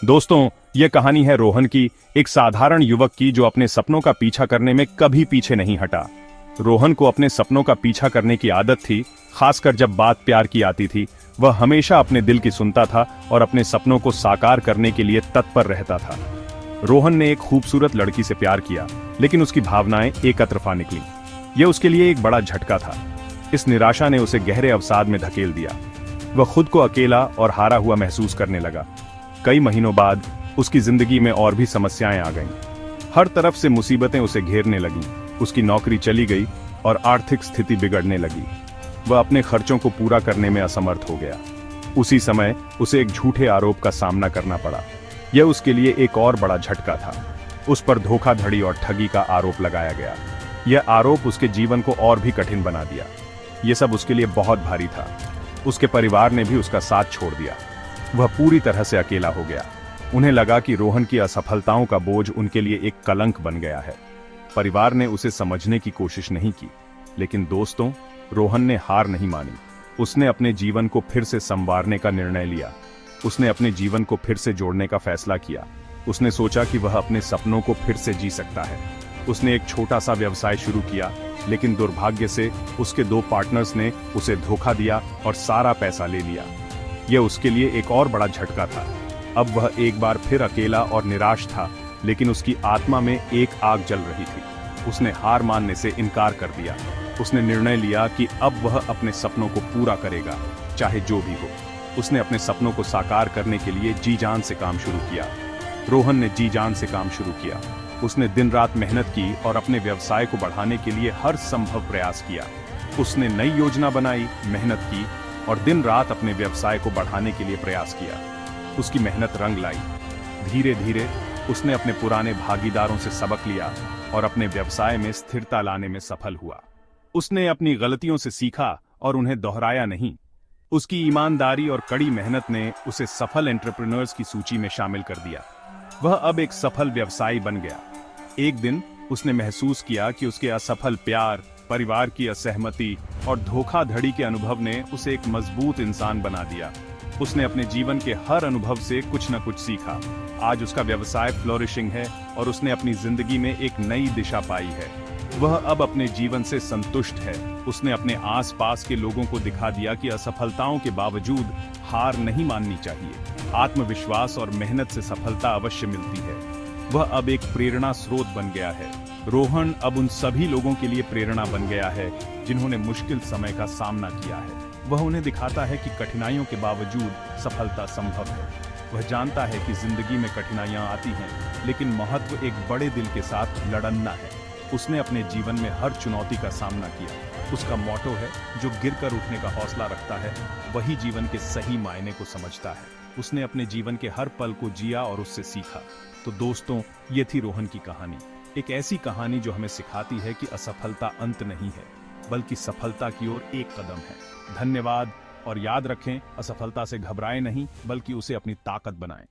दोस्तों, ये कहानी है रोहन की, एक साधारण युवक की जो अपने सपनों का पीछा करने में कभी पीछे नहीं हटा। रोहन को अपने सपनों का पीछा करने की आदत थी, खासकर जब बात प्यार की आती थी। वह हमेशा अपने दिल की सुनता था और अपने सपनों को साकार करने के लिए तत्पर रहता था। रोहन ने एक खूबसूरत लड़की से प्यार किया, लेकिन उसकी भावनाएं एक तरफा निकली। यह उसके लिए एक बड़ा झटका था। इस निराशा ने उसे गहरे अवसाद में धकेल दिया। वह खुद को अकेला और हारा हुआ महसूस करने लगा। कई महीनों बाद उसकी जिंदगी में और भी समस्याएं आ गईं। हर तरफ से मुसीबतें उसे घेरने लगीं। उसकी नौकरी चली गई और आर्थिक स्थिति बिगड़ने लगी। वह अपने खर्चों को पूरा करने में असमर्थ हो गया। उसी समय उसे एक झूठे आरोप का सामना करना पड़ा। यह उसके लिए एक और बड़ा झटका था। उस पर धोखाधड़ी और ठगी का आरोप लगाया गया। यह आरोप उसके जीवन को और भी कठिन बना दिया। यह सब उसके लिए बहुत भारी था। उसके परिवार ने भी उसका साथ छोड़ दिया। वह पूरी तरह से अकेला हो गया। उन्हें लगा कि रोहन की असफलताओं का बोझ उनके लिए एक कलंक बन गया है। परिवार ने उसे समझने की कोशिश नहीं की, लेकिन दोस्तों, रोहन ने हार नहीं मानी। उसने अपने जीवन को फिर से संवारने का निर्णय लिया। उसने अपने जीवन को फिर से जोड़ने का फैसला किया। उसने सोचा कि वह अपने सपनों को फिर से जी सकता है। उसने एक छोटा सा व्यवसाय शुरू किया, लेकिन दुर्भाग्य से उसके दो पार्टनर्स ने उसे धोखा दिया और सारा पैसा ले लिया। यह उसके लिए एक और बड़ा झटका था। अब वह एक बार फिर अकेला और निराश था, लेकिन उसकी आत्मा में एक आग जल रही थी। उसने हार मानने से इनकार कर दिया। उसने निर्णय लिया कि अब वह अपने सपनों को पूरा करेगा, चाहे जो भी हो। उसने अपने सपनों को साकार करने के लिए जी जान से काम शुरू किया। रोहन ने जी जान से काम शुरू किया। उसने दिन रात मेहनत की और अपने व्यवसाय को बढ़ाने के लिए हर संभव प्रयास किया। उसने नई योजना बनाई, मेहनत की और दिन रात अपने व्यवसाय को बढ़ाने के लिए प्रयास किया। उसकी मेहनत रंग लाई। धीरे धीरे उसने अपने पुराने भागीदारों से सबक लिया और अपने व्यवसाय में स्थिरता लाने में सफल हुआ। उसने अपनी गलतियों से सीखा और उन्हें दोहराया नहीं। उसकी ईमानदारी और कड़ी मेहनत ने उसे सफल एंटरप्रेन्योर्स की सूची में शामिल कर दिया। वह अब एक सफल व्यवसायी बन गया। एक दिन उसने महसूस किया कि उसके असफल प्यार, परिवार की असहमति और धोखाधड़ी के अनुभव ने उसे एक मजबूत इंसान बना दिया। उसने अपने जीवन के हर अनुभव से कुछ न कुछ सीखा। आज उसका व्यवसाय फ्लोरिशिंग है और उसने अपनी जिंदगी में एक नई दिशा पाई है। वह अब अपने जीवन से संतुष्ट है। उसने अपने आसपास के लोगों को दिखा दिया कि असफलताओं के बावजूद हार नहीं माननी चाहिए। आत्मविश्वास और मेहनत से सफलता अवश्य मिलती है। वह अब एक प्रेरणा स्रोत बन गया है। रोहन अब उन सभी लोगों के लिए प्रेरणा बन गया है जिन्होंने मुश्किल समय का सामना किया है। वह उन्हें दिखाता है कि कठिनाइयों के बावजूद सफलता संभव है। वह जानता है कि जिंदगी में कठिनाइयां आती हैं, लेकिन महत्व एक बड़े दिल के साथ लड़ना है। उसने अपने जीवन में हर चुनौती का सामना किया। उसका मोटो है, जो गिरकर उठने का हौसला रखता है वही जीवन के सही मायने को समझता है। उसने अपने जीवन के हर पल को जिया और उससे सीखा। तो दोस्तों, ये थी रोहन की कहानी। एक ऐसी कहानी जो हमें सिखाती है कि असफलता अंत नहीं है, बल्कि सफलता की ओर एक कदम है। धन्यवाद और याद रखें, असफलता से घबराएं नहीं, बल्कि उसे अपनी ताकत बनाएं।